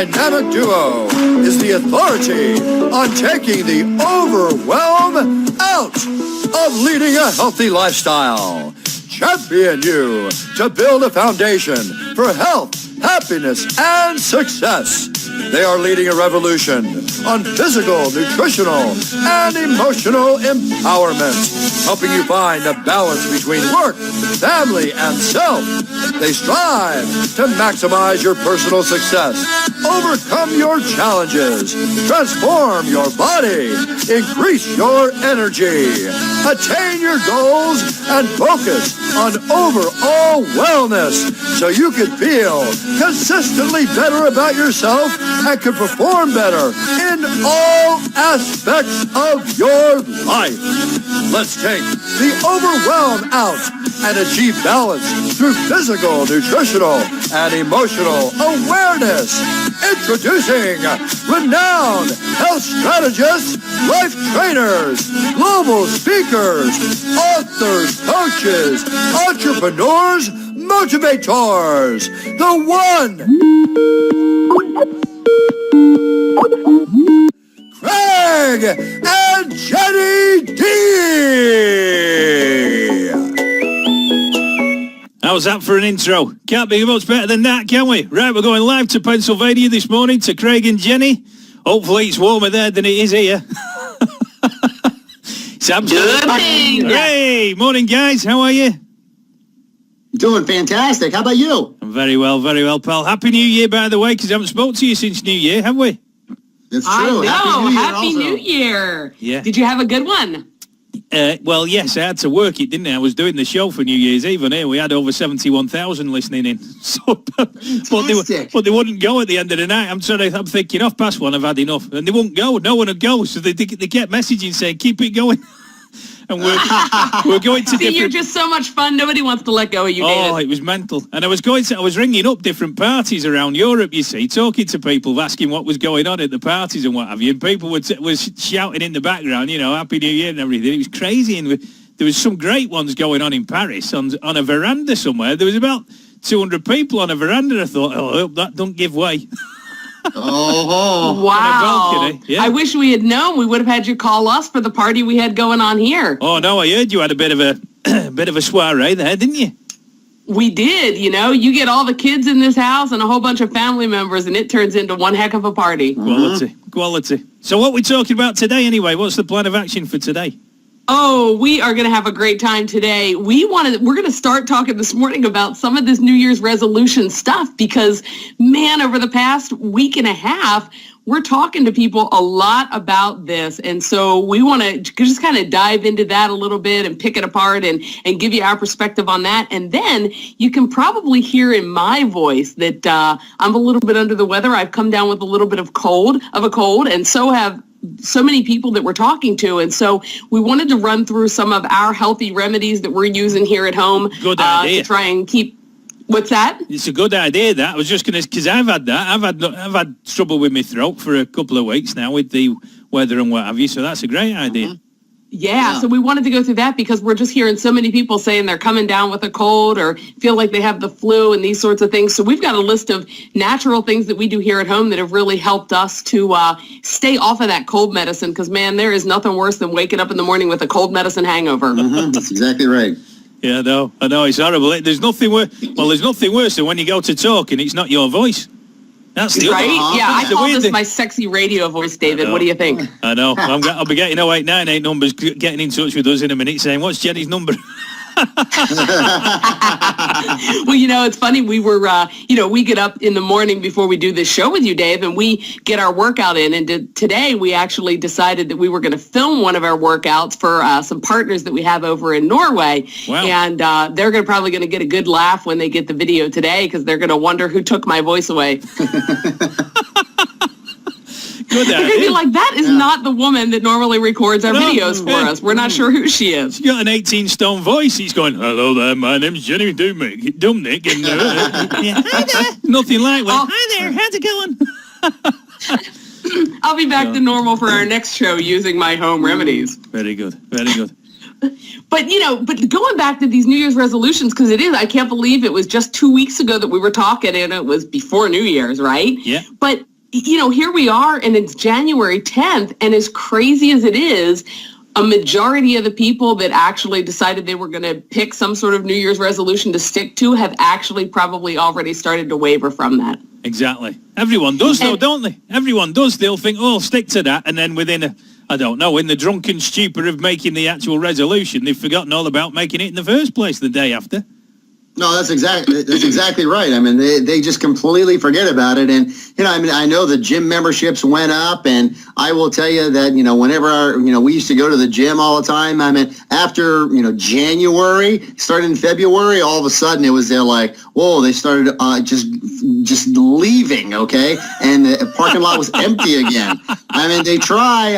dynamic duo is the authority on taking the overwhelm out of leading a healthy lifestyle. Champion you to build a foundation for health, happiness, and success. They are leading a revolution on physical, nutritional, and emotional empowerment, helping you find a balance between work, family, and self. They strive to maximize your personal success, overcome your challenges, transform your body, increase your energy, attain your goals, and focus on overall wellness so you can feel consistently better about yourself and can perform better in all aspects of your life. Let's take the overwhelm out and achieve balance through physical, nutritional, and emotional awareness. Introducing renowned health strategists, life trainers, global speakers, authors, coaches, entrepreneurs, motivators, the one, Craig and Jenny D. How's that for an intro? Can't be much better than that, can we? Right, we're going live to Pennsylvania this morning to Craig and Jenny. Hopefully it's warmer there than it is here. It's absolutely Good. Hey, morning guys, how are you? Doing fantastic. How about you? I'm very well, pal. Happy New Year, by the way, because I haven't spoken to you since New Year, have we? It's I true. know. Happy also. New Year. Yeah. Did you have a good one? Well, yes, I had to work it, didn't I? I was doing the show for New Year's Eve, and here we had over 71,000 listening in. So, but they wouldn't go at the end of the night. I'm thinking, off past one, I've had enough. And they wouldn't go. No one would go. So they kept messaging saying, keep it going. And we're going to See, you're just so much fun. Nobody wants to let go of you, David. Oh, it was mental. And I was ringing up different parties around Europe, you see, talking to people, asking what was going on at the parties and what have you. And people was shouting in the background, you know, Happy New Year and everything. It was crazy. And there was some great ones going on in Paris on a veranda somewhere. There was about 200 people on a veranda. I thought, oh, I hope that don't give way. Oh, wow. Yeah. I wish we had known. We would have had you call us for the party we had going on here. Oh, no, I heard you had a bit of a soiree there, didn't you? We did, you know. You get all the kids in this house and a whole bunch of family members, and it turns into one heck of a party. Quality. So what we're talking about today anyway? What's the plan of action for today? Oh, we are going to have a great time today. We're going to start talking this morning about some of this New Year's resolution stuff because, man, over the past week and a half, we're talking to people a lot about this. And so we want to just kind of dive into that a little bit and pick it apart and give you our perspective on that. And then you can probably hear in my voice that I'm a little bit under the weather. I've come down with a little bit of a cold, and so have so many people that we're talking to. And so we wanted to run through some of our healthy remedies that we're using here at home to try and keep. What's that? It's a good idea, that. I was just going to, because I've had that. I've had trouble with my throat for a couple of weeks now with the weather and what have you. So that's a great idea. Mm-hmm. Yeah, so we wanted to go through that because we're just hearing so many people saying they're coming down with a cold or feel like they have the flu and these sorts of things. So we've got a list of natural things that we do here at home that have really helped us to stay off of that cold medicine because, man, there is nothing worse than waking up in the morning with a cold medicine hangover. Mm-hmm. That's exactly right. Yeah, I know, it's horrible. There's nothing worse than when you go to talk and it's not your voice. That's the right? other. Yeah, I call this my sexy radio voice, David. What do you think? I know. I'll be getting 0898 numbers getting in touch with us in a minute saying, what's Jenny's number? Well, you know, it's funny. We were, we get up in the morning before we do this show with you, Dave, and we get our workout in. And today we actually decided that we were going to film one of our workouts for some partners that we have over in Norway. Wow. And they're probably going to get a good laugh when they get the video today because they're going to wonder who took my voice away. Good They're going to be like, that is not the woman that normally records our videos for us. We're not sure who she is. She's got an 18-stone voice. He's going, hello there, my name's Jenny Dumnick. And yeah, hi there. Nothing like, well, hi there, how's it going? I'll be back to normal for our next show using my home remedies. Very good. But, but going back to these New Year's resolutions, because I can't believe it was just 2 weeks ago that we were talking, and it was before New Year's, right? Yeah. But, here we are, and it's January 10th, and as crazy as it is, a majority of the people that actually decided they were going to pick some sort of New Year's resolution to stick to have actually probably already started to waver from that. Exactly. Everyone does, though, don't they? Everyone does. They'll think, oh, I'll stick to that, and then within in the drunken stupor of making the actual resolution, they've forgotten all about making it in the first place the day after. No, that's exactly right. I mean, they just completely forget about it. And, I know the gym memberships went up, and I will tell you that, whenever we used to go to the gym all the time. I mean, after, January, starting in February, all of a sudden it was they're like, whoa, they started just leaving, okay? And the parking lot was empty again. I mean, they try,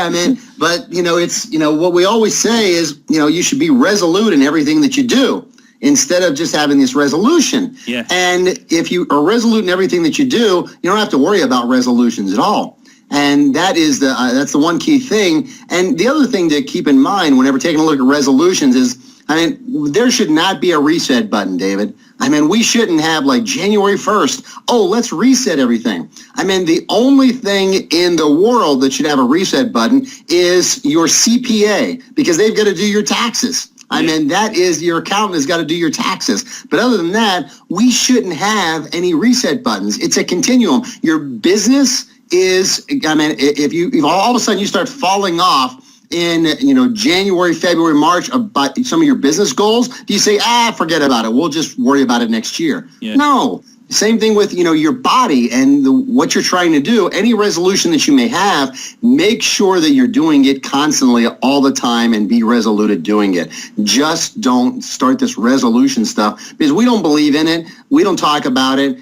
but, it's, what we always say is, you should be resolute in everything that you do, instead of just having this resolution. Yeah. And if you are resolute in everything that you do, you don't have to worry about resolutions at all. And that is that's the one key thing. And the other thing to keep in mind whenever taking a look at resolutions is, there should not be a reset button, David. We shouldn't have like January 1st. Oh, let's reset everything. The only thing in the world that should have a reset button is your CPA, because they've got to do your taxes. That is, your accountant has got to do your taxes. But other than that, we shouldn't have any reset buttons. It's a continuum. Your business is, if all of a sudden you start falling off in, January, February, March about some of your business goals, do you say, forget about it, we'll just worry about it next year? Yeah. No. Same thing with, your body and what you're trying to do. Any resolution that you may have, make sure that you're doing it constantly all the time and be resolute at doing it. Just don't start this resolution stuff, because we don't believe in it. We don't talk about it.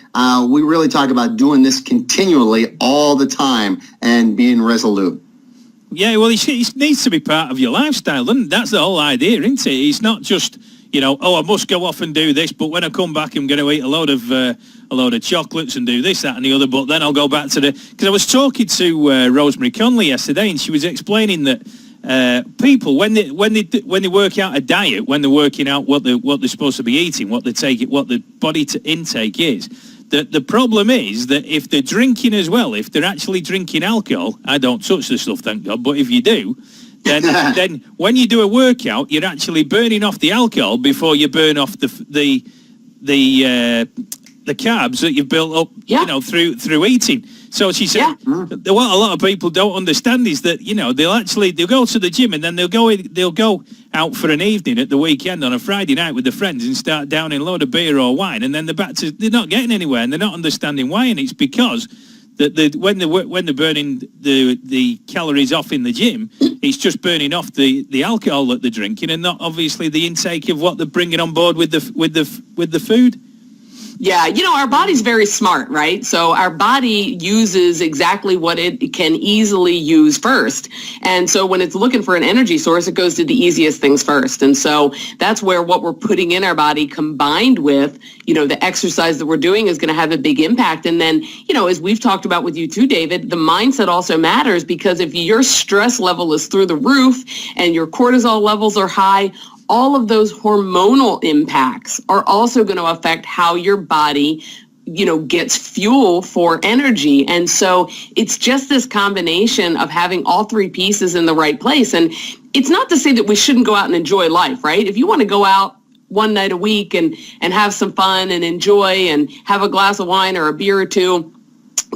We really talk about doing this continually all the time and being resolute. Yeah, well, it needs to be part of your lifestyle, doesn't it? That's the whole idea, isn't it? It's not just, I must go off and do this, but when I come back, I'm going to eat a load of chocolates and do this, that, and the other. But then I'll go back to because I was talking to Rosemary Conley yesterday, and she was explaining that people, when they work out a diet, when they're working out what they're supposed to be eating, what the body intake is, that the problem is that if they're drinking as well, if they're actually drinking alcohol, I don't touch the stuff, thank God, but if you do, then when you do a workout, you're actually burning off the alcohol before you burn off the carbs that you've built up, through eating. So she said, what a lot of people don't understand is that, they'll go to the gym, and then they'll go out for an evening at the weekend on a Friday night with their friends and start downing a load of beer or wine, and then they're not getting anywhere, and they're not understanding why, and it's because that when they're burning the calories off in the gym, it's just burning off the alcohol that they're drinking, and not obviously the intake of what they're bringing on board with the food. Yeah, our body's very smart, right? So our body uses exactly what it can easily use first. And so when it's looking for an energy source, it goes to the easiest things first. And so that's where what we're putting in our body combined with, the exercise that we're doing is going to have a big impact. And then, as we've talked about with you too, David, the mindset also matters, because if your stress level is through the roof and your cortisol levels are high, all of those hormonal impacts are also going to affect how your body, gets fuel for energy. And so it's just this combination of having all three pieces in the right place. And it's not to say that we shouldn't go out and enjoy life, right? If you want to go out one night a week and have some fun and enjoy and have a glass of wine or a beer or two,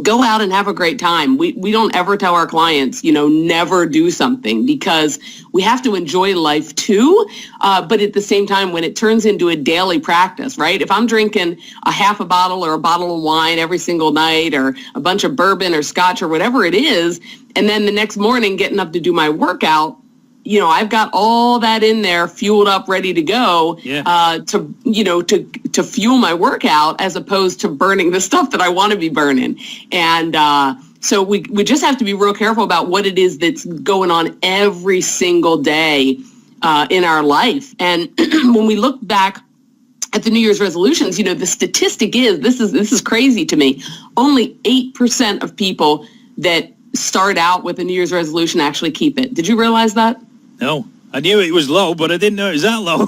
go out and have a great time. We don't ever tell our clients, never do something, because we have to enjoy life too. But at the same time, when it turns into a daily practice, right? If I'm drinking a half a bottle or a bottle of wine every single night, or a bunch of bourbon or scotch or whatever it is, and then the next morning getting up to do my workout, I've got all that in there fueled up, ready to go, to fuel my workout, as opposed to burning the stuff that I want to be burning. And so we just have to be real careful about what it is that's going on every single day in our life. And when we look back at the New Year's resolutions, the statistic is, this is crazy to me, only 8% of people that start out with a New Year's resolution actually keep it. Did you realize that? No. I knew it was low, but I didn't know it was that low.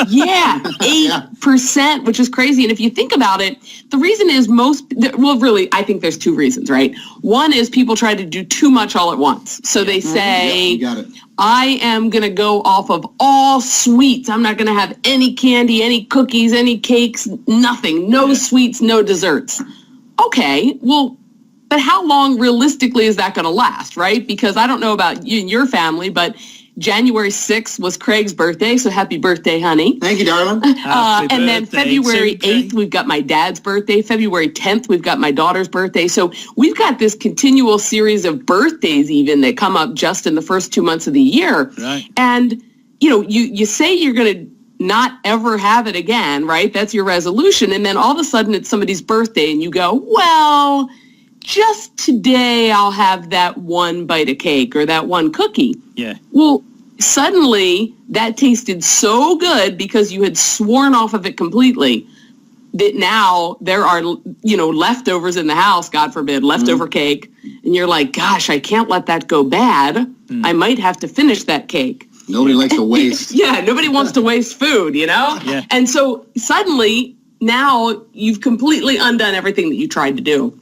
Yeah, 8%, which is crazy. And if you think about it, the reason is really, I think there's two reasons, right? One is people try to do too much all at once. So they say, you got it. I am going to go off of all sweets. I'm not going to have any candy, any cookies, any cakes, nothing. No sweets, no desserts. Okay, well, but how long realistically is that going to last, right? Because I don't know about you and your family, but January 6th was Craig's birthday, so happy birthday, honey. Thank you, darling. And then February 8th, we've got my dad's birthday. February 10th, we've got my daughter's birthday. So we've got this continual series of birthdays even that come up just in the first 2 months of the year. Right. And, you say you're going to not ever have it again, right? That's your resolution. And then all of a sudden it's somebody's birthday and you go, well, just today I'll have that one bite of cake or that one cookie. Yeah. Well, suddenly that tasted so good because you had sworn off of it completely that now there are, leftovers in the house, God forbid, leftover cake. And you're like, gosh, I can't let that go bad. I might have to finish that cake. Nobody likes to waste. Yeah, nobody wants to waste food, Yeah. And so suddenly now you've completely undone everything that you tried to do.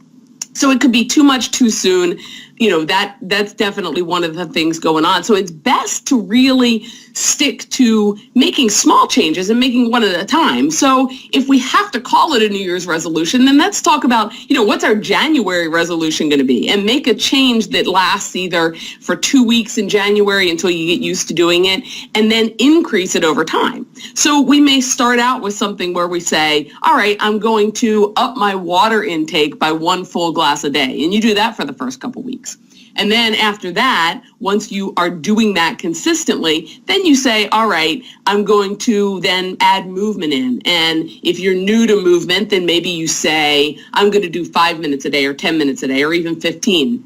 So it could be too much too soon. That's definitely one of the things going on. So it's best to really stick to making small changes and making one at a time. So if we have to call it a New Year's resolution, then let's talk about, what's our January resolution going to be, and make a change that lasts either for 2 weeks in January until you get used to doing it, and then increase it over time. So we may start out with something where we say, all right, I'm going to up my water intake by 1 full glass a day. And you do that for the first couple weeks. And then after that, once you are doing that consistently, then you say, all right, I'm going to then add movement in. And if you're new to movement, then maybe you say, I'm going to do 5 minutes a day or 10 minutes a day or even 15.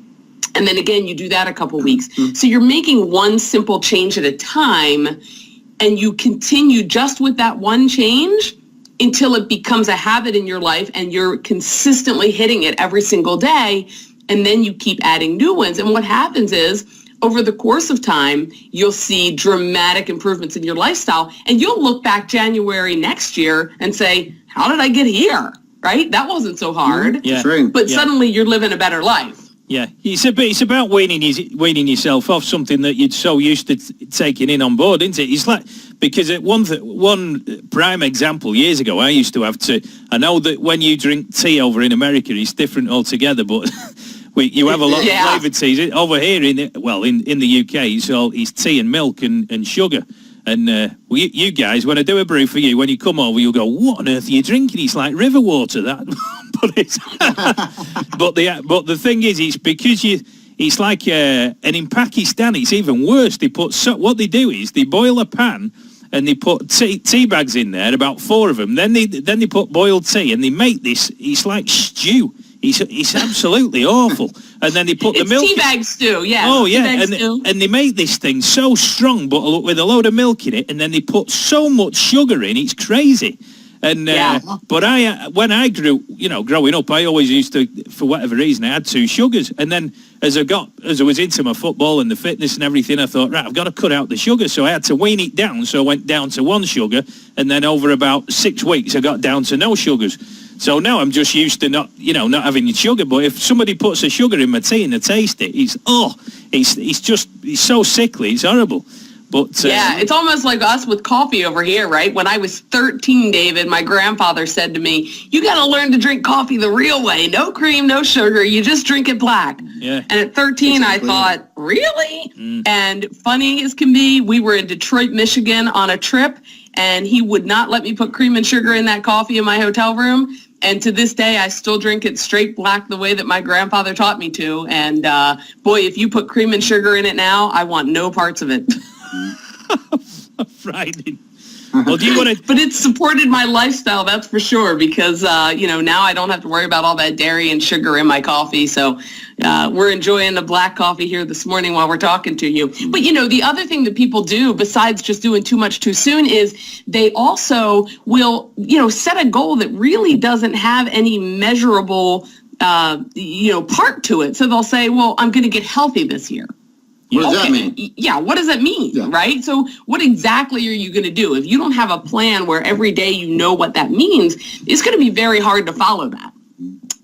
And then again, you do that a couple weeks. So you're making one simple change at a time, and you continue just with that one change until it becomes a habit in your life and you're consistently hitting it every single day. And then you keep adding new ones. And what happens is, over the course of time, you'll see dramatic improvements in your lifestyle. And you'll look back January next year and say, how did I get here? Right? That wasn't so hard. Yeah. But suddenly you're living a better life. Yeah, it's about weaning yourself off something that you're so used to taking in on board, isn't it? It's like, because one prime example, years ago, I used to have to, I know that when you drink tea over in America, it's different altogether, but you have a lot of flavoured teas. Over here, in the UK, it's tea and milk and sugar. And you guys, when I do a brew for you, when you come over, you'll go, what on earth are you drinking? It's like river water, that. but the thing is, it's because it's like, and in Pakistan, it's even worse. What they do is they boil a pan and they put tea bags in there, about 4 of them. Then they put boiled tea and they make this, it's like stew. It's absolutely awful. And then they put the milk... It's teabag stew, yeah. Oh, yeah, and they make this thing so strong, but with a load of milk in it, and then they put so much sugar in, it's crazy. And but when I growing up, I always used to, for whatever reason, I had 2 sugars. And then as I was into my football and the fitness and everything, I thought, right, I've got to cut out the sugar. So I had to wean it down. So I went down to 1 sugar, and then over about 6 weeks, I got down to no sugars. So now I'm just used to not having sugar. But if somebody puts a sugar in my tea and I taste it, it's so sickly, it's horrible. But it's almost like us with coffee over here, right? When I was 13, David, my grandfather said to me, you got to learn to drink coffee the real way. No cream, no sugar. You just drink it black. Yeah. And at 13, I thought, really? And funny as can be, we were in Detroit, Michigan on a trip, and he would not let me put cream and sugar in that coffee in my hotel room. And to this day, I still drink it straight black the way that my grandfather taught me to. And boy, if you put cream and sugar in it now, I want no parts of it. Frightening. Well, do you want to? But it's supported my lifestyle, that's for sure, because now I don't have to worry about all that dairy and sugar in my coffee. So we're enjoying the black coffee here this morning while we're talking to you. But the other thing that people do besides just doing too much too soon is they also will set a goal that really doesn't have any measurable part to it. So they'll say, well, I'm going to get healthy this year. What does that mean? Yeah, what does that mean, right? So what exactly are you going to do? If you don't have a plan where every day you know what that means, it's going to be very hard to follow that.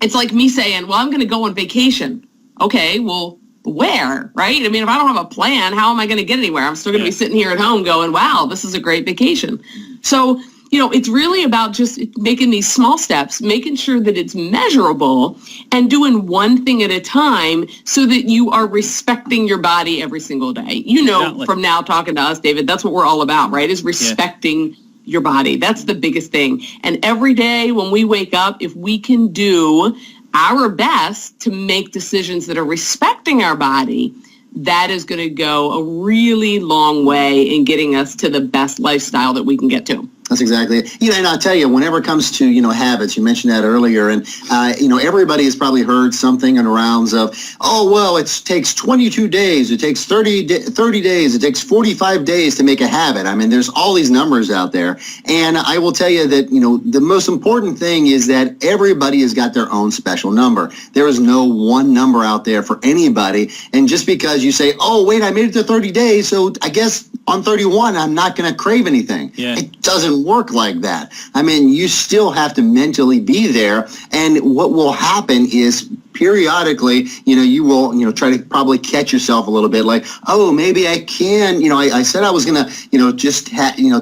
It's like me saying, well, I'm going to go on vacation. Okay, well, where, right? I mean, if I don't have a plan, how am I going to get anywhere? I'm still going to be sitting here at home going, wow, this is a great vacation. So, it's really about just making these small steps, making sure that it's measurable and doing one thing at a time so that you are respecting your body every single day. Exactly. From now talking to us, David, that's what we're all about, right? Is respecting your body. That's the biggest thing. And every day when we wake up, if we can do our best to make decisions that are respecting our body, that is going to go a really long way in getting us to the best lifestyle that we can get to. That's exactly it. And I'll tell you, whenever it comes to, habits, you mentioned that earlier, and, everybody has probably heard something in the rounds of, oh, well, it takes 22 days, it takes 30 days, it takes 45 days to make a habit. I mean, there's all these numbers out there. And I will tell you that, the most important thing is that everybody has got their own special number. There is no one number out there for anybody. And just because you say, oh, wait, I made it to 30 days, so I guess on 31, I'm not going to crave anything. Yeah. It doesn't work like that. I mean, you still have to mentally be there. And what will happen is periodically, you will, try to probably catch yourself a little bit like, oh, maybe I can, I said I was going to, just,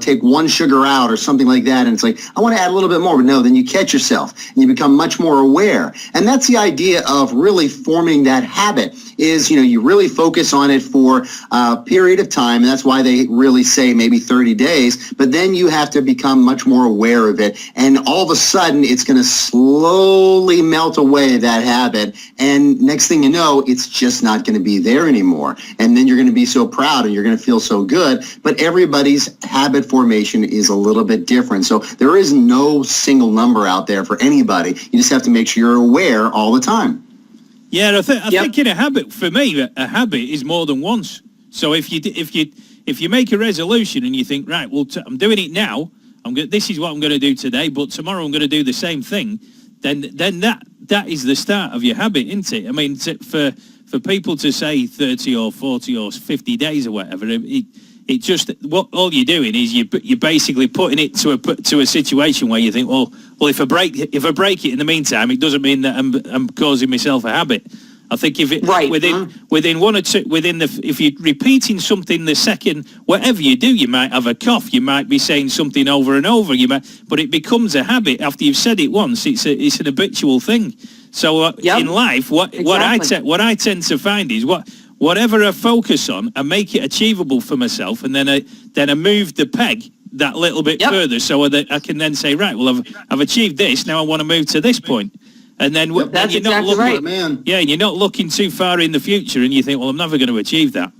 take one sugar out or something like that. And it's like, I want to add a little bit more. But no, then you catch yourself and you become much more aware. And that's the idea of really forming that habit is, you really focus on it for a period of time. And that's why they really say maybe 30 days. But then you have to become much more aware of it. And all of a sudden, it's going to slowly melt away, that habit. And next thing you know, it's just not going to be there anymore. And then you're going to be so proud and you're going to feel so good. But everybody's habit formation is a little bit different. So there is no single number out there for anybody. You just have to make sure you're aware all the time. Yeah, I think in a habit, for me, a habit is more than once. So if you make a resolution and you think, right, well, I'm doing it now, this is what I'm going to do today, but tomorrow I'm going to do the same thing, then that is the start of your habit, isn't it? I mean, for people to say 30 or 40 or 50 days or whatever, it just, what all you're doing is you're basically putting it to a situation where you think, well, if I break it in the meantime, it doesn't mean that I'm causing myself a habit. I think if it within one or two, if you're repeating something the second, whatever you do, you might have a cough, you might be saying something over and over, but it becomes a habit after you've said it once. It's an habitual thing. So in life, what I tend to find is whatever I focus on, I make it achievable for myself, and then I move the peg that little bit further, so that I can then say, right, well, I've achieved this. Now I want to move to this point. And then that's you're exactly right. Yeah, you're not looking too far in the future, and you think, well, I'm never going to achieve that.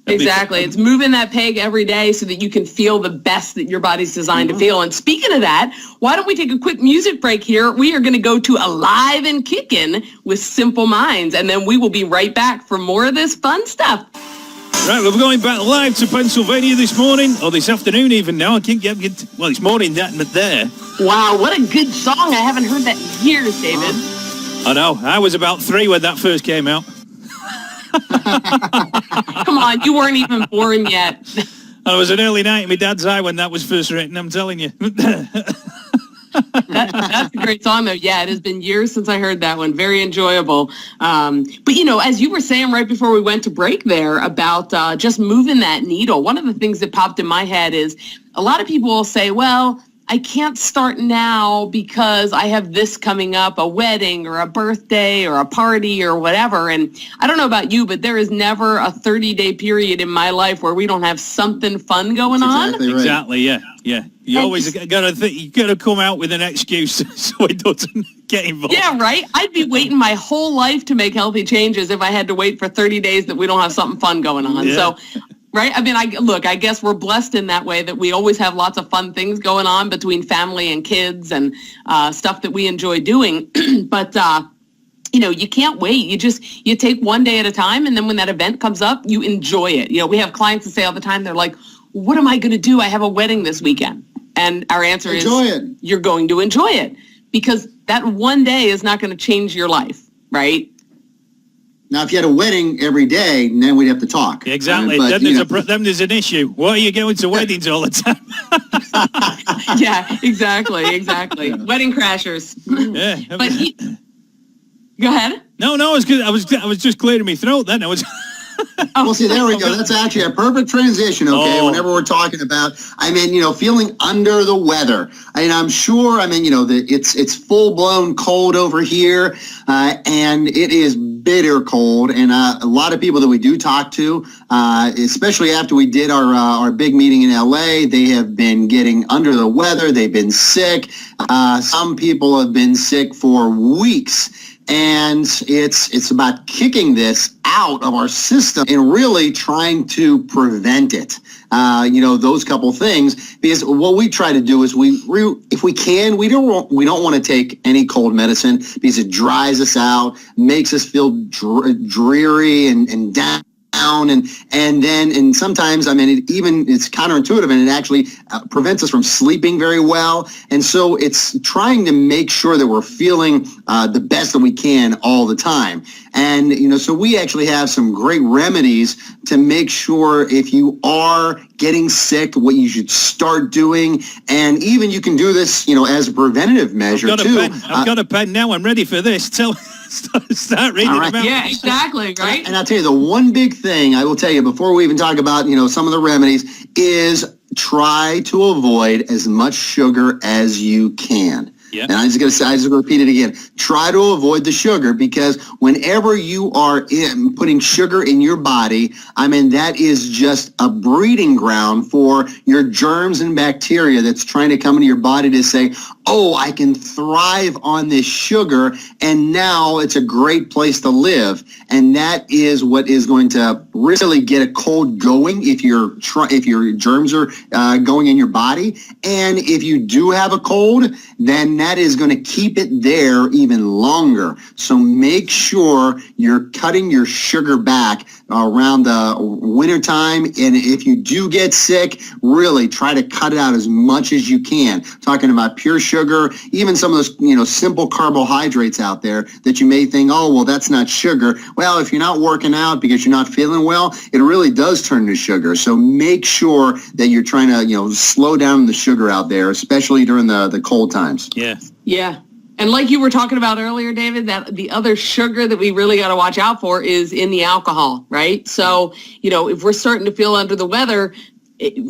Exactly. It's moving that peg every day so that you can feel the best that your body's designed to feel. And speaking of that, why don't we take a quick music break here? We are going to go to Alive and Kickin' with Simple Minds, and then we will be right back for more of this fun stuff. Right, we're going back live to Pennsylvania this morning, or this afternoon even now. I can't get well, it's morning there. Wow, what a good song. I haven't heard that in years, David. I know. I was about 3 when that first came out. Come on, you weren't even born yet. I was an early night in my dad's eye when that was first written, I'm telling you. That's a great song, though. Yeah, it has been years since I heard that one. Very enjoyable. But, as you were saying right before we went to break there about just moving that needle, one of the things that popped in my head is a lot of people will say, well, I can't start now because I have this coming up, a wedding or a birthday or a party or whatever. And I don't know about you, but there is never a 30-day period in my life where we don't have something fun going on. Right. Exactly, yeah. You always got to come out with an excuse so it doesn't get involved. Yeah, right? I'd be waiting my whole life to make healthy changes if I had to wait for 30 days that we don't have something fun going on. Yeah. So, right? I mean, I guess we're blessed in that way that we always have lots of fun things going on between family and kids and stuff that we enjoy doing. But, you can't wait. You take one day at a time, and then when that event comes up, you enjoy it. We have clients that say all the time, they're like, what am I going to do? I have a wedding this weekend. And our answer is, you're going to enjoy it, because that one day is not going to change your life, right? Now, if you had a wedding every day, then we'd have to talk. Exactly. But, then there's an issue. Why are you going to weddings all the time? Yeah, exactly. Wedding crashers. Yeah. But go ahead. No, I was just clearing my throat then. I was. Well, see, there we go. That's actually a perfect transition, okay, whenever we're talking about, feeling under the weather. I'm sure, it's full-blown cold over here, and it is bitter cold, and a lot of people that we do talk to, especially after we did our big meeting in LA, they have been getting under the weather. They've been sick. Some people have been sick for weeks. And it's about kicking this out of our system and really trying to prevent it. Those couple things, because what we try to do is if we can, we don't want to take any cold medicine because it dries us out, makes us feel dreary and down. And sometimes, it's counterintuitive, and it actually prevents us from sleeping very well. And so it's trying to make sure that we're feeling the best that we can all the time. And, so we actually have some great remedies to make sure if you are getting sick, what you should start doing. And even you can do this, as a preventative measure, too. I've got a pen now. I'm ready for this. Start reading about. Yeah, exactly, right? And I'll tell you, the one big thing I will tell you before we even talk about, some of the remedies is try to avoid as much sugar as you can. Yeah. And I'm just going to repeat it again. Try to avoid the sugar, because whenever you are putting sugar in your body, that is just a breeding ground for your germs and bacteria that's trying to come into your body to say, oh, I can thrive on this sugar, and now it's a great place to live. And that is what is going to really get a cold going if your germs are going in your body. And if you do have a cold, then that is going to keep it there even longer. So make sure you're cutting your sugar back around the winter time. And if you do get sick, really try to cut it out as much as you can. Talking about pure sugar, even some of those, simple carbohydrates out there that you may think, oh, well, that's not sugar. Well, if you're not working out because you're not feeling well, it really does turn to sugar. So make sure that you're trying to, slow down the sugar out there, especially during the cold times. Yeah. Yeah. And like you were talking about earlier, David, that the other sugar that we really got to watch out for is in the alcohol, right? So, if we're starting to feel under the weather,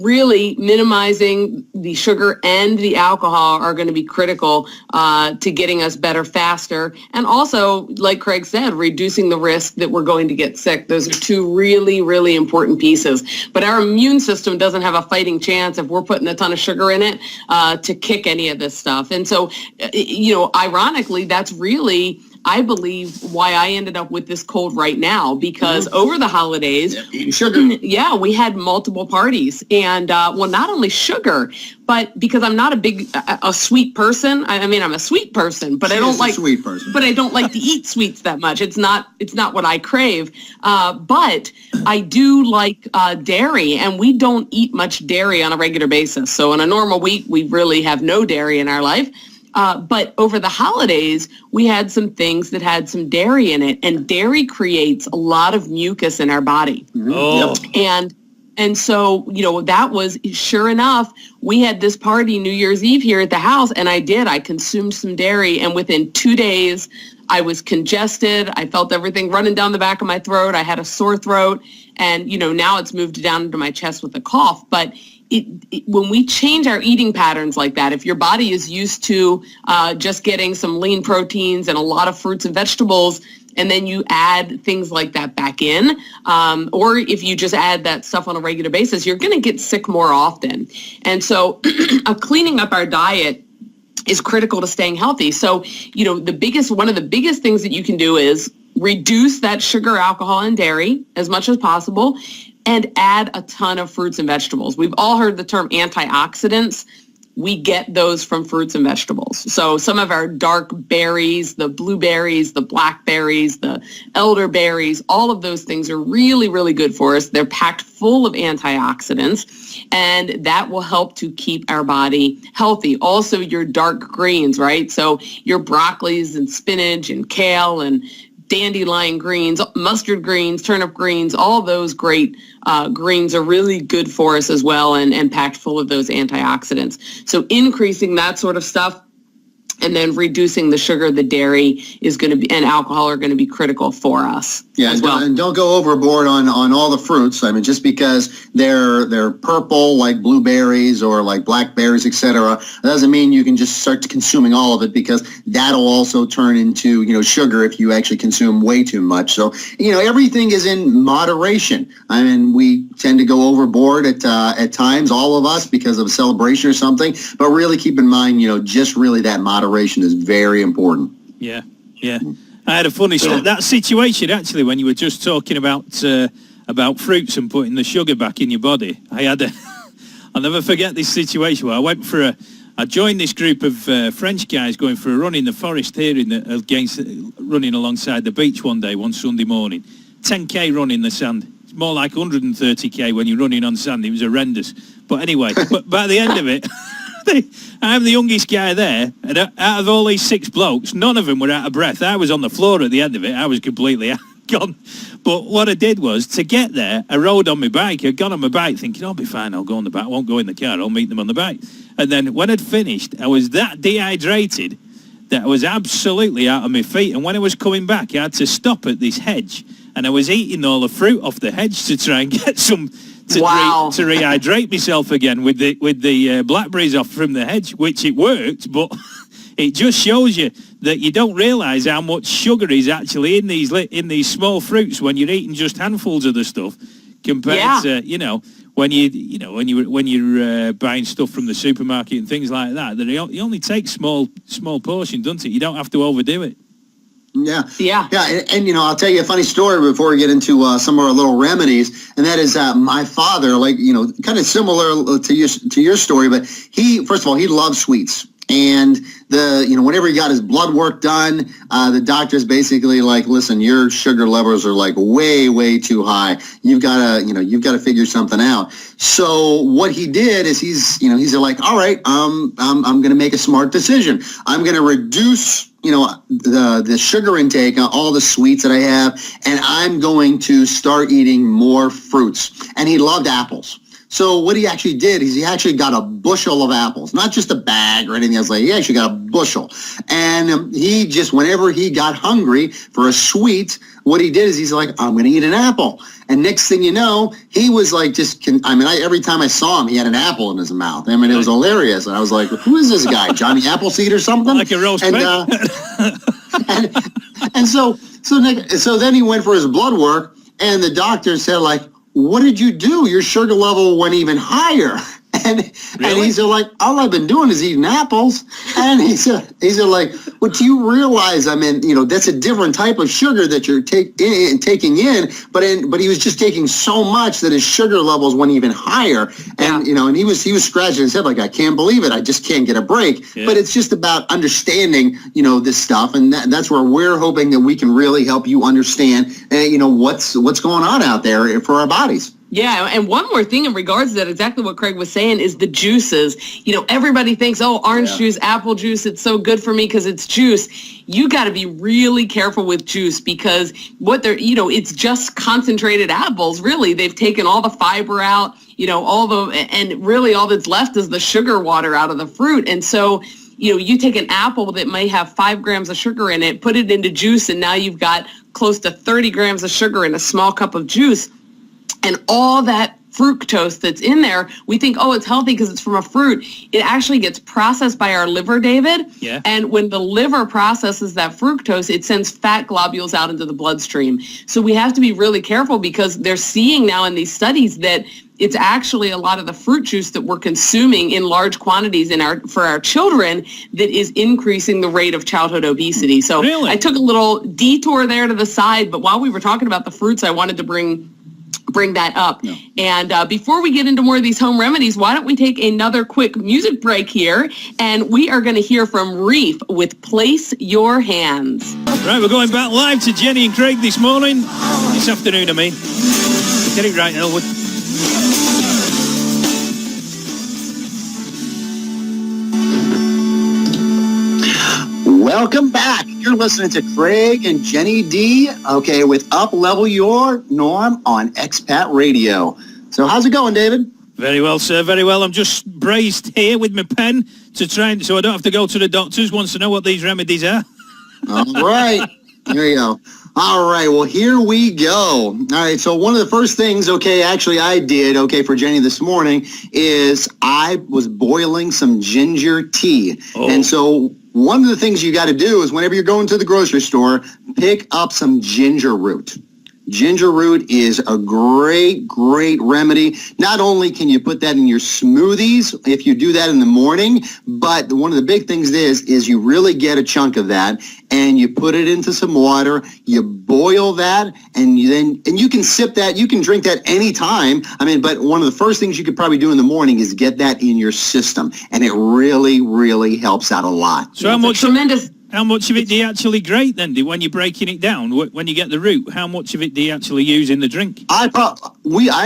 really minimizing the sugar and the alcohol are going to be critical to getting us better faster. And also, like Craig said, reducing the risk that we're going to get sick. Those are two really, really important pieces. But our immune system doesn't have a fighting chance if we're putting a ton of sugar in it to kick any of this stuff. And so, ironically, that's really, I believe, why I ended up with this cold right now, because over the holidays, sugar. Yeah, we had multiple parties, and not only sugar, but because I'm not a sweet person. I'm a sweet person, but I don't like sweet person. But I don't like to eat sweets that much. It's not what I crave. But I do like dairy, and we don't eat much dairy on a regular basis. So on a normal week, we really have no dairy in our life. But over the holidays, we had some things that had some dairy in it, and dairy creates a lot of mucus in our body. Oh. And so, that was, sure enough, we had this party New Year's Eve here at the house, and I consumed some dairy, and within 2 days, I was congested. I felt everything running down the back of my throat. I had a sore throat, and, now it's moved down into my chest with a cough. But when we change our eating patterns like that, if your body is used to just getting some lean proteins and a lot of fruits and vegetables, and then you add things like that back in, or if you just add that stuff on a regular basis, you're going to get sick more often. And so cleaning up our diet is critical to staying healthy. So, one of the biggest things that you can do is reduce that sugar, alcohol, and dairy as much as possible, and add a ton of fruits and vegetables. We've all heard the term antioxidants. We get those from fruits and vegetables. So some of our dark berries, the blueberries, the blackberries, the elderberries, all of those things are really, really good for us. They're packed full of antioxidants, and that will help to keep our body healthy. Also, your dark greens, right? So your broccolis and spinach and kale and dandelion greens, mustard greens, turnip greens, all those great greens are really good for us as well and packed full of those antioxidants. So increasing that sort of stuff and then reducing the sugar, the dairy is going to be, and alcohol are going to be critical for us. Yeah, as well. And don't go overboard on all the fruits. I mean, just because they're purple like blueberries or like blackberries, etc., that doesn't mean you can just start consuming all of it, because that'll also turn into, sugar if you actually consume way too much. So, everything is in moderation. I mean, we tend to go overboard at times, all of us, because of a celebration or something. But really keep in mind, just really that moderation is very important. Yeah. I had a funny that situation actually when you were just talking about fruits and putting the sugar back in your body. I'll never forget this situation where I joined this group of French guys going for a run in the forest here running alongside the beach one Sunday morning. 10k run in the sand. It's more like 130k when you're running on sand. It was horrendous. But anyway, but by the end of it, I'm the youngest guy there, and out of all these 6 blokes, none of them were out of breath. I was on the floor at the end of it. I was completely gone. But what I did was, to get there, I rode on my bike. I'd gone on my bike thinking, I'll be fine, I'll go on the bike. I won't go in the car, I'll meet them on the bike. And then when I'd finished, I was that dehydrated that I was absolutely out of my feet. And when I was coming back, I had to stop at this hedge, and I was eating all the fruit off the hedge to try and get some... to rehydrate myself again with the blackberries off from the hedge, which it worked, but it just shows you that you don't realise how much sugar is actually in these small fruits when you're eating just handfuls of the stuff, compared to when you're buying stuff from the supermarket and things like that. That it only takes small portion, doesn't it? You don't have to overdo it. Yeah. And I'll tell you a funny story before we get into some of our little remedies, and that is my father, kind of similar to your story, but he, first of all, he loves sweets. And whenever he got his blood work done, the doctor's basically like, listen, your sugar levels are like way too high. You've got to figure something out. So what he did is he's like, all right, I'm going to make a smart decision. I'm going to reduce the sugar intake on all the sweets that I have, and I'm going to start eating more fruits. And he loved apples. So what he actually did is he actually got a bushel of apples, not just a bag or anything else. He actually got a bushel. And he just, whenever he got hungry for a sweet, what he did is he's like, I'm going to eat an apple. And next thing you know, he was like, every time I saw him, he had an apple in his mouth. I mean, it was hilarious. And I was like, who is this guy? Johnny Appleseed or something? Like a roast pig. And so then he went for his blood work, and the doctor said, like, what did you do? Your sugar level went even higher. And he said, like, all I've been doing is eating apples. And he said like, well, do you realize, that's a different type of sugar that you're taking in, but he was just taking so much that his sugar levels went even higher. And, and he was scratching his head like, I can't believe it. I just can't get a break. Yeah. But it's just about understanding, this stuff. And that's where we're hoping that we can really help you understand, what's going on out there for our bodies. Yeah, and one more thing in regards to that, exactly what Craig was saying, is the juices. Everybody thinks, orange juice, apple juice, it's so good for me because it's juice. You got to be really careful with juice, because what they're, it's just concentrated apples, really. They've taken all the fiber out, and really all that's left is the sugar water out of the fruit. And so, you take an apple that may have 5 grams of sugar in it, put it into juice, and now you've got close to 30 grams of sugar in a small cup of juice. And all that fructose that's in there, we think, it's healthy because it's from a fruit. It actually gets processed by our liver, David. Yeah. And when the liver processes that fructose, it sends fat globules out into the bloodstream. So we have to be really careful, because they're seeing now in these studies that it's actually a lot of the fruit juice that we're consuming in large quantities for our children that is increasing the rate of childhood obesity. So really? I took a little detour there to the side, but while we were talking about the fruits, I wanted to bring that up. Yeah. And before we get into more of these home remedies, why don't we take another quick music break here, and we are going to hear from Reef with Place Your Hands. Right, we're going back live to Jenny and Craig this afternoon, Get it right, Elwood. Welcome back You're listening to Craig and Jenny D, okay, with Up Level Your Norm on Expat Radio. So how's it going, David? Very well, sir. Very well. I'm just braced here with my pen to try and so I don't have to go to the doctors. Wants to know what these remedies are. All right. There you go. All right. Well, here we go. All right. So one of the first things, okay, actually I did, okay, for Jenny this morning is I was boiling some ginger tea. Oh. And so one of the things you got to do is whenever you're going to the grocery store, pick up some ginger root. Ginger root is a great, great remedy. Not only can you put that in your smoothies if you do that in the morning, but one of the big things is you really get a chunk of that and you put it into some water, you boil that, and you can sip that, you can drink that anytime. I mean, but one of the first things you could probably do in the morning is get that in your system, and it really, really helps out a lot. So how much? Tremendous. How much of it do you actually grate then? When you're breaking it down, when you get the root, how much of it do you actually use in the drink? I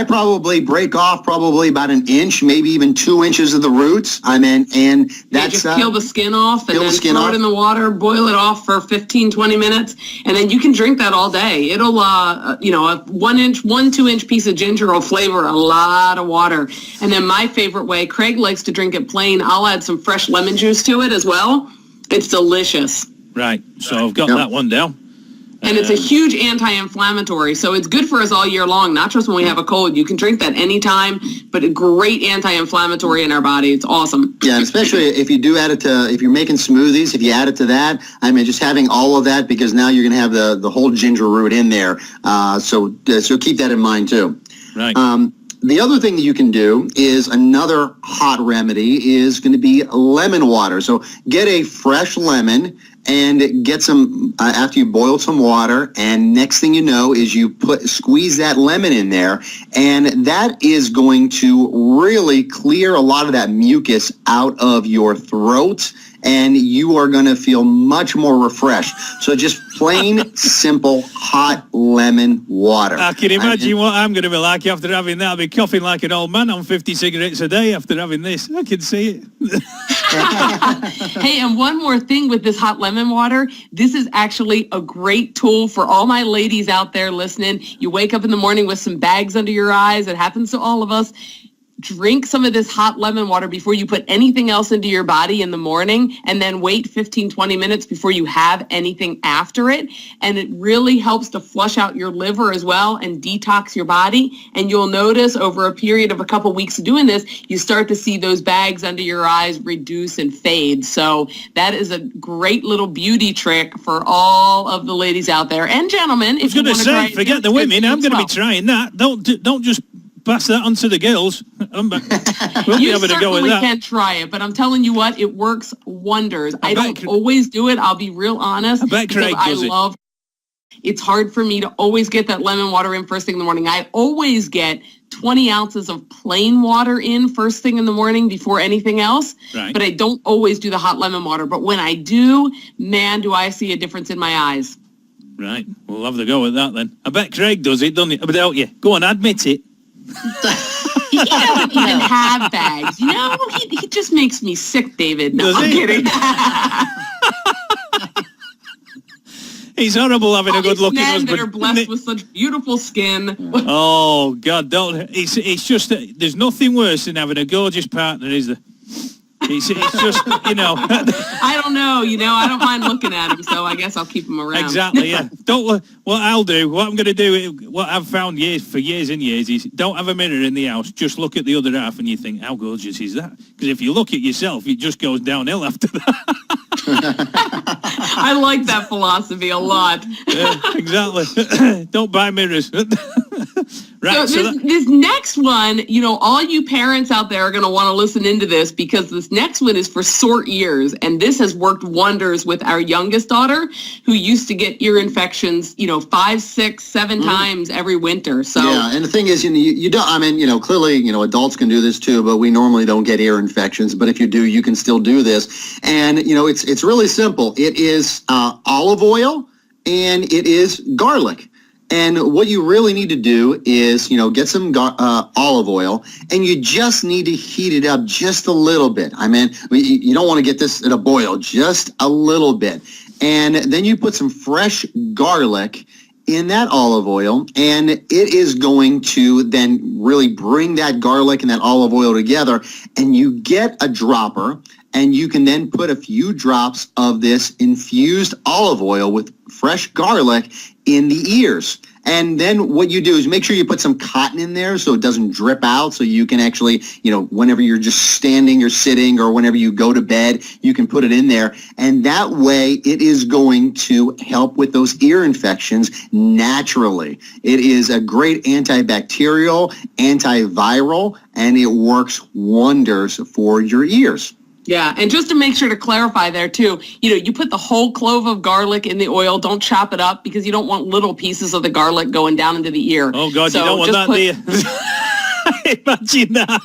probably break off probably about an inch, maybe even 2 inches of the roots. I mean, and that's just peel the skin off and then throw it in the water, boil it off for 15, 20 minutes, and then you can drink that all day. It'll, a 2 inch piece of ginger will flavor a lot of water. And then my favorite way, Craig likes to drink it plain. I'll add some fresh lemon juice to it as well. It's delicious. Right. So I've got that one down. And it's a huge anti-inflammatory, so it's good for us all year long, not just when we have a cold. You can drink that anytime, but a great anti-inflammatory in our body. It's awesome. Yeah, and especially if you do add it to, if you're making smoothies, if you add it to that, I mean, just having all of that, because now you're going to have the whole ginger root in there. So keep that in mind, too. Right. The other thing that you can do is another hot remedy is going to be lemon water. So get a fresh lemon and get some, after you boil some water, and next thing you know is you squeeze that lemon in there, and that is going to really clear a lot of that mucus out of your throat, and you are going to feel much more refreshed. So just plain, simple, hot lemon water. I can imagine what I'm going to be like after having that. I'll be coughing like an old man on 50 cigarettes a day after having this. I can see it. Hey, and one more thing with this hot lemon water. This is actually a great tool for all my ladies out there listening. You wake up in the morning with some bags under your eyes. It happens to all of us. Drink some of this hot lemon water before you put anything else into your body in the morning, and then wait 15, 20 minutes before you have anything after it. And it really helps to flush out your liver as well and detox your body. And you'll notice over a period of a couple weeks of doing this, you start to see those bags under your eyes reduce and fade. So that is a great little beauty trick for all of the ladies out there and gentlemen. I was going to say, forget the women. I'm going to be trying that. Don't just pass that on to the girls. We'll be able to go with that. You certainly can try it, but I'm telling you what, it works wonders. I don't always do it. I'll be real honest. I bet Craig does it. It's hard for me to always get that lemon water in first thing in the morning. I always get 20 ounces of plain water in first thing in the morning before anything else. Right. But I don't always do the hot lemon water. But when I do, man, do I see a difference in my eyes. Right. We'll have to go with that then. I bet Craig does it, doesn't he? But don't you? Go on, admit it. He doesn't even have bags. You know, he just makes me sick, David. No, I'm kidding. He's horrible having a good-looking husband. Men that are blessed with such beautiful skin. Oh, God, don't. It's just, there's nothing worse than having a gorgeous partner, is there? It's just, I don't know, I don't mind looking at him, so I guess I'll keep him around. Exactly, yeah. What I'm going to do, what I've found for years and years is don't have a mirror in the house, just look at the other half and you think, how gorgeous is that? Because if you look at yourself, it just goes downhill after that. I like that philosophy a lot. Yeah, exactly. Don't buy mirrors. Right. So this next one, all you parents out there are going to want to listen into this, because this next one is for sore ears. And this has worked wonders with our youngest daughter, who used to get ear infections, 5, 6, 7 times every winter. So yeah, and the thing is, you don't, clearly, adults can do this too, but we normally don't get ear infections. But if you do, you can still do this. And, it's really simple. It is olive oil and it is garlic. And what you really need to do is, get some olive oil, and you just need to heat it up just a little bit. You don't want to get this at a boil, just a little bit. and then you put some fresh garlic in that olive oil, and it is going to then really bring that garlic and that olive oil together, and you get a dropper, and you can then put a few drops of this infused olive oil with fresh garlic in the ears. And then what you do is make sure you put some cotton in there so it doesn't drip out, so you can actually, whenever you're just standing or sitting or whenever you go to bed, you can put it in there. And that way it is going to help with those ear infections naturally. It is a great antibacterial, antiviral, and it works wonders for your ears. Yeah, and just to make sure to clarify there too, you put the whole clove of garlic in the oil. Don't chop it up because you don't want little pieces of the garlic going down into the ear. Oh God, so you don't want that, do you? Imagine that.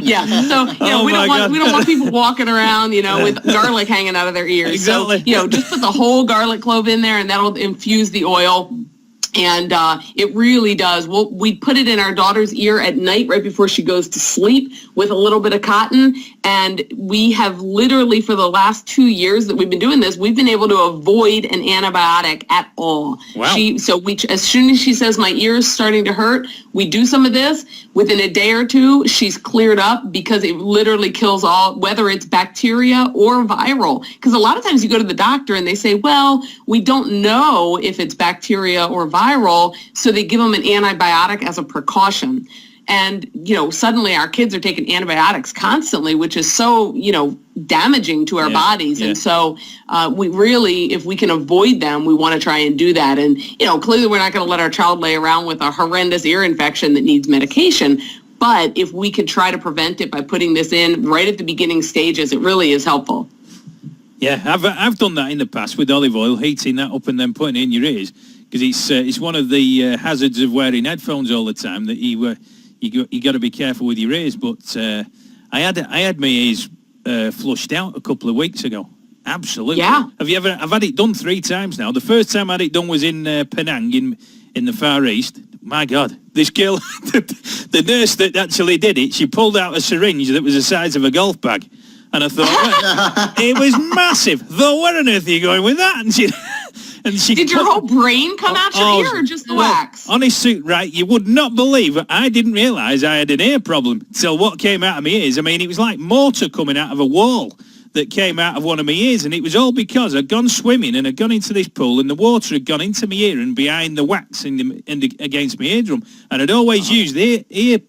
Yeah, so we don't want people walking around, with garlic hanging out of their ears. Exactly. So just put the whole garlic clove in there, and that'll infuse the oil. And it really does. We put it in our daughter's ear at night right before she goes to sleep with a little bit of cotton. And we have literally, for the last 2 years that we've been doing this, we've been able to avoid an antibiotic at all. Wow. As soon as she says my ear is starting to hurt, we do some of this. Within a day or two, she's cleared up because it literally kills all, whether it's bacteria or viral. Because a lot of times you go to the doctor and they say, well, we don't know if it's bacteria or viral, so they give them an antibiotic as a precaution. And, suddenly our kids are taking antibiotics constantly, which is so, damaging to our bodies. Yeah. And so we really, if we can avoid them, we want to try and do that. And, clearly we're not going to let our child lay around with a horrendous ear infection that needs medication. But if we could try to prevent it by putting this in right at the beginning stages, it really is helpful. Yeah, I've done that in the past with olive oil, heating that up and then putting it in your ears, because it's one of the hazards of wearing headphones all the time, that you got to be careful with your ears. But I had my ears flushed out a couple of weeks ago. Absolutely. Yeah. I've had it done 3 times now. The first time I had it done was in Penang in the Far East. My God, this girl, the nurse that actually did it, she pulled out a syringe that was the size of a golf bag. And I thought, it was massive. Though, where on earth are you going with that? And she Did your whole brain come out your ear or just the wax? Honestly, right, you would not believe it. I didn't realise I had an ear problem till what came out of my ears. I mean, it was like mortar coming out of a wall that came out of one of my ears, and it was all because I'd gone swimming and I'd gone into this pool and the water had gone into my ear and behind the wax against my eardrum, and I'd always use the ear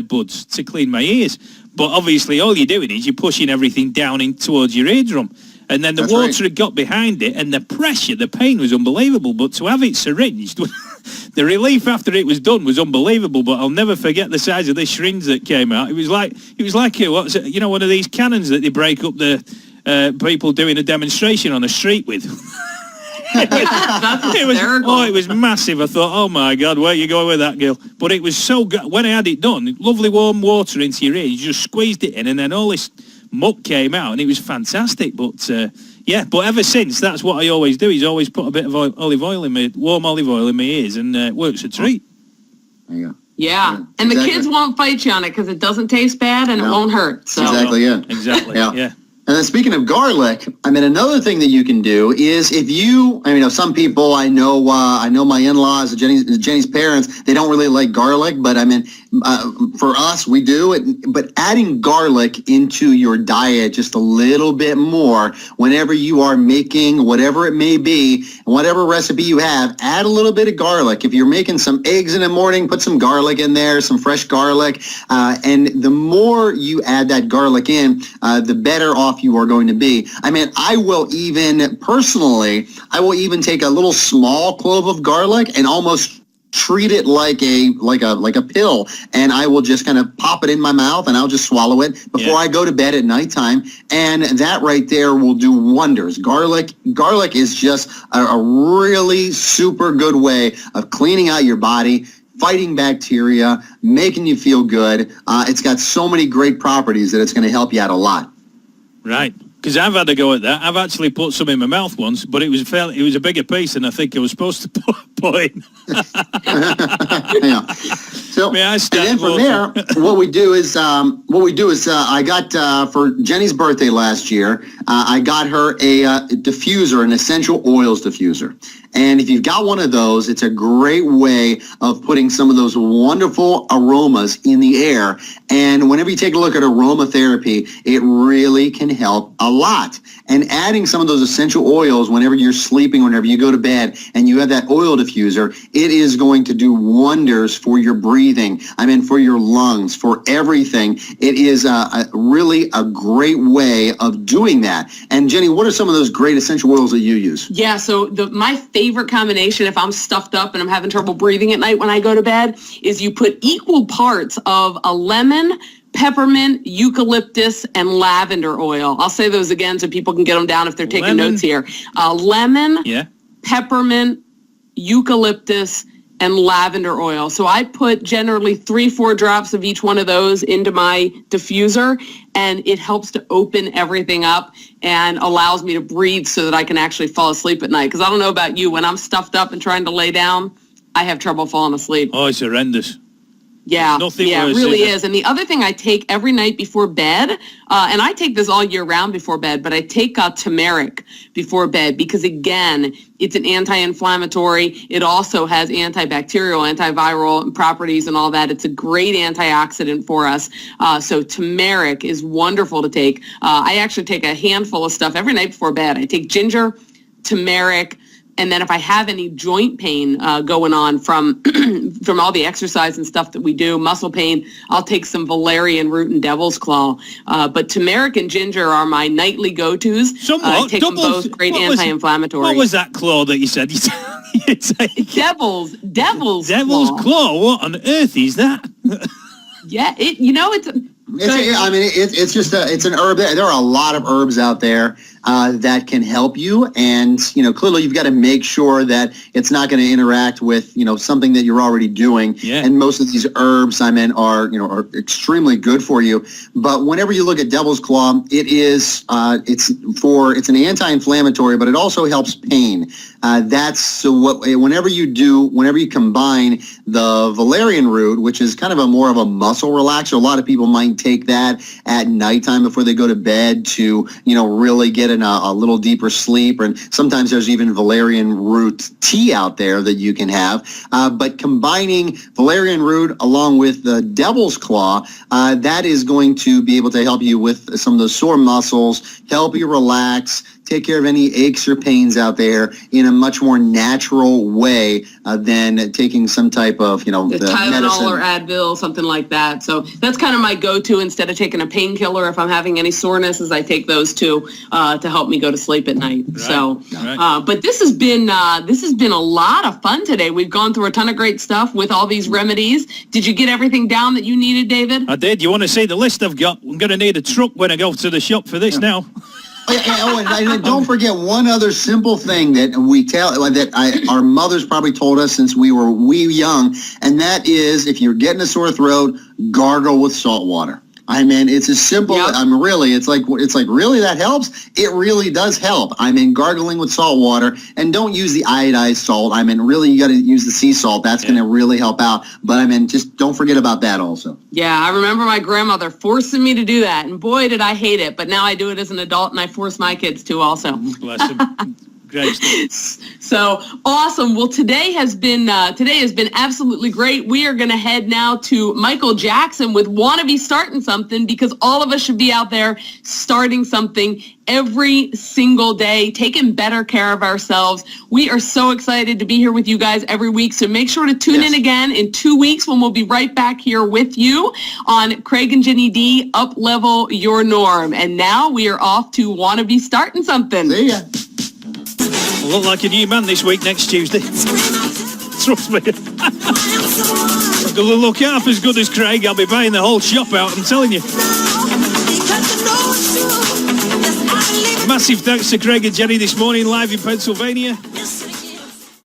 buds to clean my ears. But obviously all you're doing is you're pushing everything down in towards your eardrum. And then the water had got behind it, and the pressure, the pain was unbelievable. But to have it syringed, the relief after it was done was unbelievable. But I'll never forget the size of this syringe that came out. It was like one of these cannons that they break up the people doing a demonstration on the street with. That's hysterical. It was massive. I thought, oh my God, where are you going with that, girl? But it was so good. When I had it done, lovely warm water into your ear, you just squeezed it in, and then all this muck came out, and it was fantastic. But but ever since, that's what I always do, is always put a bit of warm olive oil in my ears, and it works a treat. There you go. Yeah, and the kids won't fight you on it because it doesn't taste bad and it won't hurt. So. Exactly, yeah. Exactly, yeah. And then speaking of garlic, another thing that you can do is some people, I know my in-laws, Jenny's parents, they don't really like garlic, but for us, we do it. But adding garlic into your diet just a little bit more whenever you are making whatever it may be, whatever recipe you have, add a little bit of garlic. If you're making some eggs in the morning, put some garlic in there, some fresh garlic. And the more you add that garlic in, the better off you are going to be. I will even take a little small clove of garlic and almost treat it like a pill, and I will just kind of pop it in my mouth and I'll just swallow it before I go to bed at nighttime, and that right there will do wonders. Garlic is just a really super good way of cleaning out your body, fighting bacteria, making you feel good. It's got so many great properties that it's going to help you out a lot. Right, because I've had a go at that. I've actually put some in my mouth once, but it was a bigger piece than I think I was supposed to put in. Yeah. So, May I and start then from walking? there, what we do is I got for Jenny's birthday last year, I got her a diffuser, an essential oils diffuser. And if you've got one of those, it's a great way of putting some of those wonderful aromas in the air. And whenever you take a look at aromatherapy, it really can help a lot. And adding some of those essential oils whenever you're sleeping, whenever you go to bed, and you have that oil diffuser, it is going to do wonders for your breathing. I mean, for your lungs, for everything. It is really a great way of doing that. And Jenny, what are some of those great essential oils that you use? Yeah, so my favorite combination, if I'm stuffed up and I'm having trouble breathing at night when I go to bed, is you put equal parts of a lemon, peppermint, eucalyptus, and lavender oil. I'll say those again so people can get them down if they're taking notes here. Lemon, peppermint, eucalyptus, and lavender oil. So I put generally 3-4 drops of each one of those into my diffuser, and it helps to open everything up and allows me to breathe so that I can actually fall asleep at night. Because I don't know about you, when I'm stuffed up and trying to lay down, I have trouble falling asleep. Oh, it's horrendous. Yeah, Nothing yeah, worse, it really is is. And the other thing I take every night before bed, and I take this all year round before bed, but I take turmeric before bed because, again, it's an anti-inflammatory. It also has antibacterial, antiviral properties and all that. It's a great antioxidant for us. So turmeric is wonderful to take. I actually take a handful of stuff every night before bed. I take ginger, turmeric, and then if I have any joint pain going on from from all the exercise and stuff that we do, muscle pain, I'll take some valerian root and devil's claw. But turmeric and ginger are my nightly go-tos. Somewhat. I take them both, great anti-inflammatory. What was that claw that you said? Devil's claw. What on earth is that? Yeah, it's... It's just it's an herb. There are a lot of herbs out there that can help you, and clearly you've got to make sure that it's not going to interact with something that you're already doing. Yeah. And most of these herbs, are extremely good for you. But whenever you look at Devil's Claw, it's an anti-inflammatory, but it also helps pain. Whenever you combine the valerian root, which is kind of more of a muscle relaxer, a lot of people might take that at nighttime before they go to bed to really get in a little deeper sleep. And sometimes there's even valerian root tea out there that you can have. But combining valerian root along with the Devil's Claw, that is going to be able to help you with some of those sore muscles, help you relax, take care of any aches or pains out there in a much more natural way than taking some type of, the Tylenol medicine. or Advil, something like that. So that's kind of my go-to instead of taking a painkiller. If I'm having any soreness, I take those two to help me go to sleep at night. Right. So, Right. but this has been a lot of fun today. We've gone through a ton of great stuff with all these remedies. Did you get everything down that you needed, David? I did. You want to see the list I've got? I'm going to need a truck when I go to the shop for this now. And don't forget one other simple thing that our mothers probably told us since we were young, and that is if you're getting a sore throat, gargle with salt water. It's as simple. Yep. It's like really that helps. It really does help. Gargling with salt water, and don't use the iodized salt. Really you got to use the sea salt. That's going to really help out. But just don't forget about that also. Yeah, I remember my grandmother forcing me to do that, and boy, did I hate it. But now I do it as an adult, and I force my kids to also. Bless them. Great stuff. So awesome. Well, today has been absolutely great. We are going to head now to Michael Jackson with "Wanna Be Starting Something," because all of us should be out there starting something every single day, taking better care of ourselves. We are so excited to be here with you guys every week. So make sure to tune in again in 2 weeks when we'll be right back here with you on Craig and Jenny D, Up Level Your Norm. And now we are off to "Wanna Be Starting Something." See ya. I look like a new man this week next Tuesday. Trust me. I'm going to look half as good as Craig. I'll be buying the whole shop out, I'm telling you. Massive thanks to Craig and Jenny this morning live in Pennsylvania.